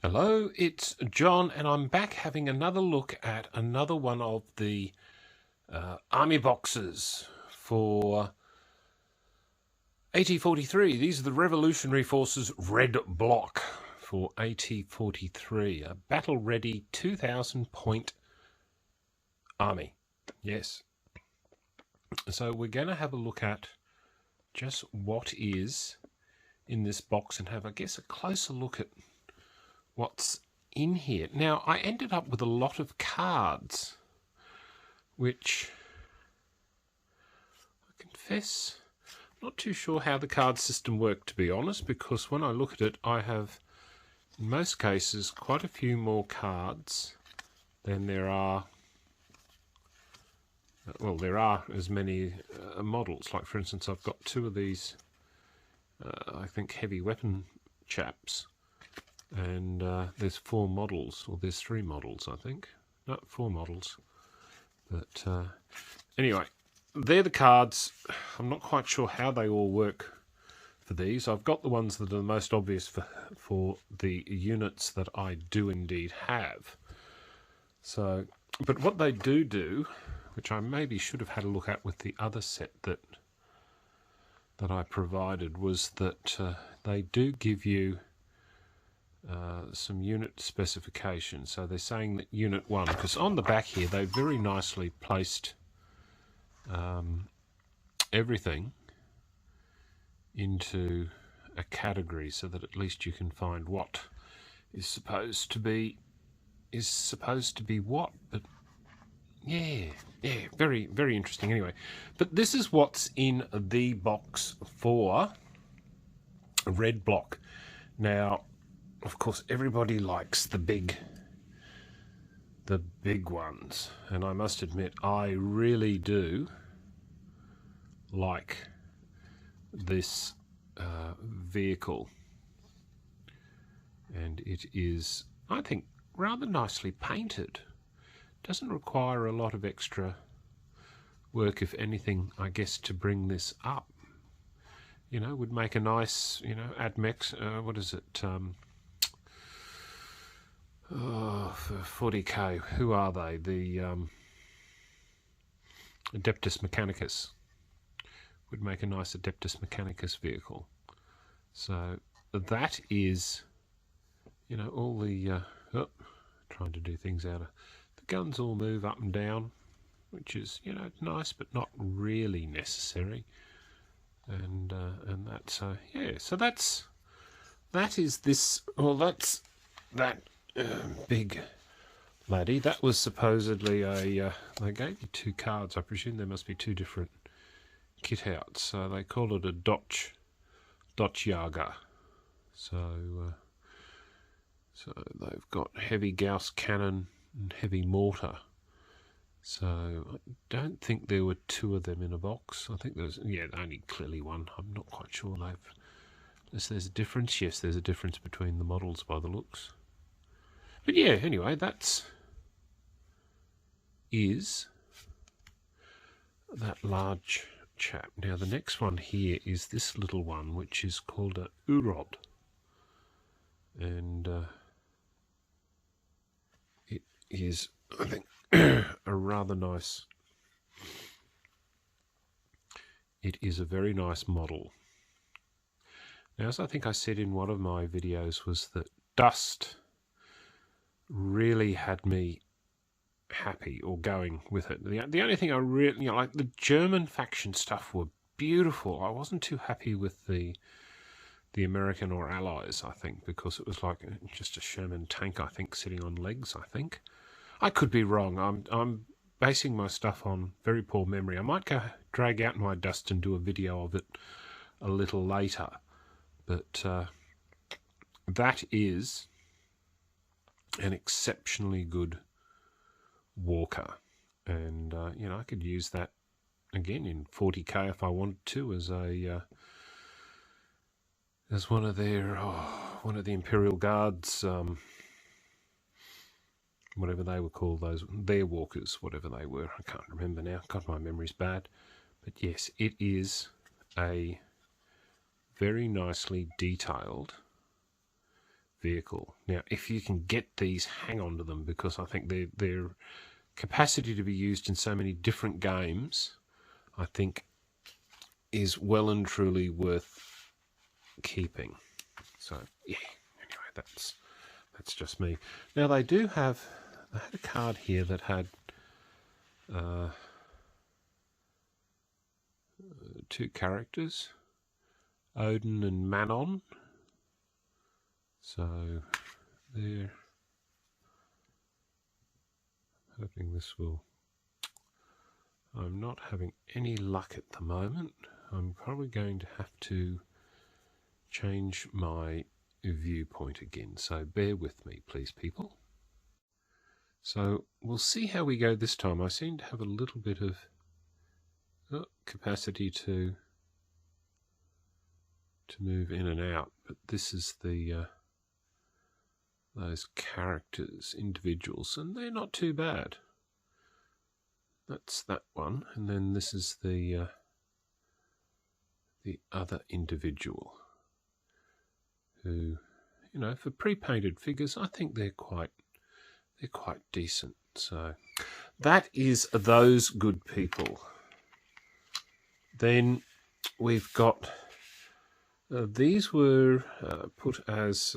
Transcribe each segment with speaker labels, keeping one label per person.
Speaker 1: Hello, it's John, and I'm back having another look at another one of the army boxes for AT-43. These are the Revolutionary Forces Red Block for AT-43, a battle-ready 2,000 point army. Yes. So we're going to have a look at just what is in this box and have, I guess, a closer look at what's in here. Now, I ended up with a lot of cards, which I confess, I'm not too sure how the card system worked, to be honest, because when I look at it, I have, in most cases, quite a few more cards than there are, well, there are as many models. Like, for instance, I've got two of these, I think, heavy weapon chaps. And there's four models, or there's three models, I think. No, four models. But anyway, they're the cards. I'm not quite sure how they all work for these. I've got the ones that are the most obvious for the units that I do indeed have. So, but what they do, which I maybe should have had a look at with the other set that I provided, was that they do give you some unit specifications. So they're saying that Unit 1, because on the back here they very nicely placed everything into a category so that at least you can find what is supposed to be what. But yeah, very, very interesting anyway. But this is what's in the box for a Red Block. Now, of course, everybody likes the big ones, and I must admit, I really do like this vehicle, and it is, I think, rather nicely painted. Doesn't require a lot of extra work, if anything, I guess, to bring this up. You know, would make a nice, you know, AdMex, what is it, for 40k, who are they? The Adeptus Mechanicus would make a nice Adeptus Mechanicus vehicle. So that is, you know, all the trying to do things out of the guns all move up and down, which is, you know, nice but not really necessary. And that's yeah. So that is this. Well, that's that. Big laddie. That was supposedly a they gave you two cards. I presume there must be two different kit outs, so they call it a Dutch Jager. So so they've got heavy Gauss cannon and heavy mortar. So I don't think there were two of them in a box. I think there's, yeah, only clearly one. I'm not quite sure unless there's a difference. Yes, there's a difference between the models by the looks. But yeah, anyway, is that large chap. Now the next one here is this little one, which is called a Urod. And it is, I think, a rather nice, it is a very nice model. Now, as I think I said in one of my videos, was that dust really had me happy or going with it. The only thing I really, you know, like the German faction stuff were beautiful. I wasn't too happy with the American or Allies, I think, because it was like just a Sherman tank, I think, sitting on legs, I think. I could be wrong. I'm basing my stuff on very poor memory. I might go drag out my dust and do a video of it a little later. But that is an exceptionally good walker, and you know, I could use that again in 40k if I wanted to as a as one of their one of the Imperial Guards, whatever they were called, their walkers, whatever they were. I can't remember now. God, my memory's bad. But yes, it is a very nicely detailed vehicle. Now, if you can get these, hang on to them, because I think their capacity to be used in so many different games, I think, is well and truly worth keeping. So, yeah, anyway, that's just me. Now, they had a card here that had two characters, Odin and Manon. So there, hoping this will. I'm not having any luck at the moment. I'm probably going to have to change my viewpoint again, so bear with me, please, people. So we'll see how we go this time. I seem to have a little bit of capacity to move in and out, but this is the those characters, individuals, and they're not too bad. That's that one, and then this is the other individual, who, you know, for pre-painted figures, I think they're quite decent. So that is those good people. Then we've got these were put as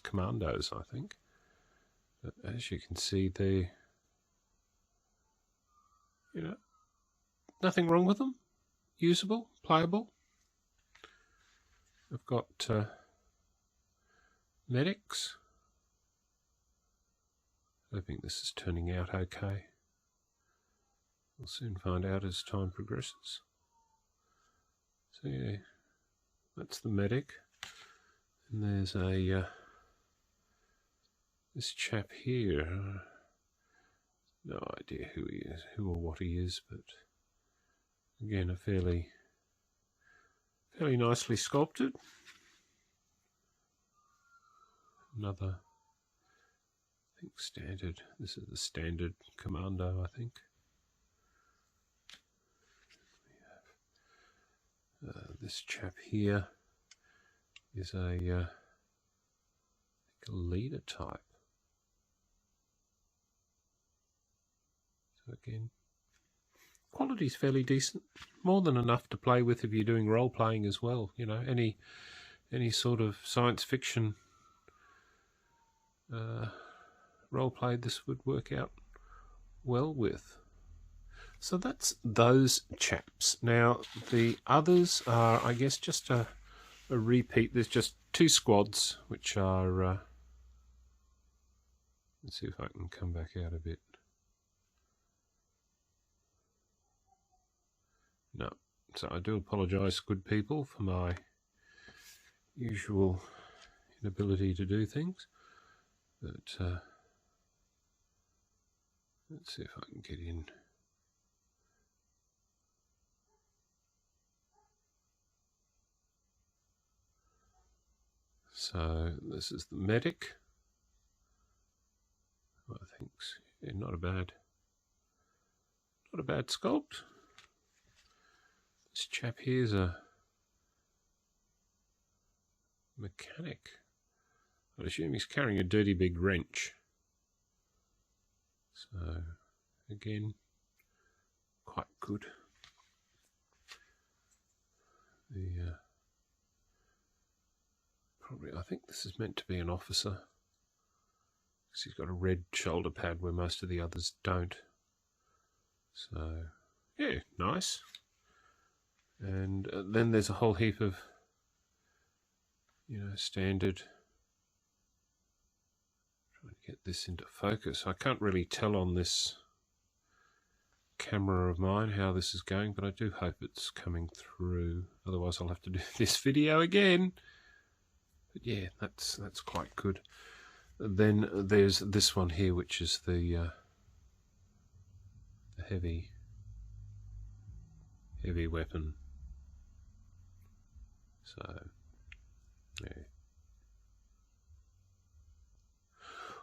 Speaker 1: commandos, I think. But as you can see, they, you know, nothing wrong with them. Usable, playable. I've got medics. Hoping this is turning out okay. We'll soon find out as time progresses. So yeah, that's the medic. And there's a this chap here. No idea who he is, who or what he is, but again, a fairly nicely sculpted. Another, I think, standard. This is the standard commando, I think. We have this chap here is a leader type. So again, quality's fairly decent, more than enough to play with if you're doing role playing as well. You know, any sort of science fiction role play, this would work out well with. So that's those chaps. Now the others are, I guess, just a repeat. There's just two squads, which are let's see if I can come back out a bit. No, so I do apologise, good people, for my usual inability to do things, but let's see if I can get in. So this is the medic. I think, yeah, not a bad sculpt. This chap here is a mechanic. I assume he's carrying a dirty big wrench. So again, quite good. The probably, I think this is meant to be an officer, because he's got a red shoulder pad where most of the others don't. So yeah, nice. And then there's a whole heap of, you know, standard. Trying to get this into focus. I can't really tell on this camera of mine how this is going, but I do hope it's coming through. Otherwise I'll have to do this video again. But yeah, that's quite good. Then there's this one here, which is the heavy weapon. So yeah.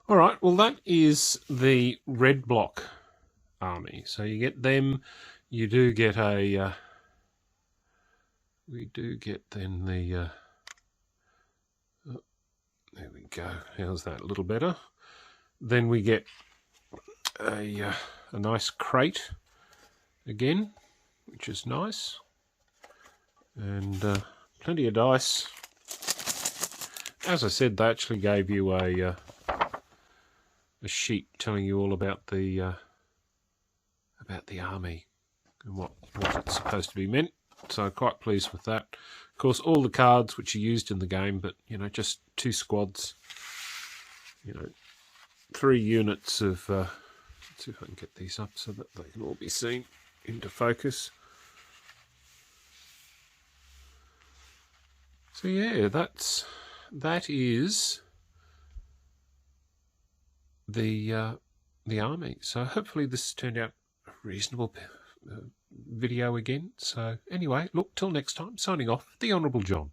Speaker 1: All right, well, that is the red block army. So you get them. You do get a we do get then the There we go. How's that? A little better. Then we get a nice crate again, which is nice, and plenty of dice. As I said, they actually gave you a sheet telling you all about the army and what it's supposed to be meant. So quite pleased with that. Of course, all the cards which are used in the game, but just 2 squads. 3 units of. Let's see if I can get these up so that they can all be seen into focus. So yeah, that is the army. So hopefully this turned out a reasonable video again. So anyway, look, till next time, signing off, the Honourable John.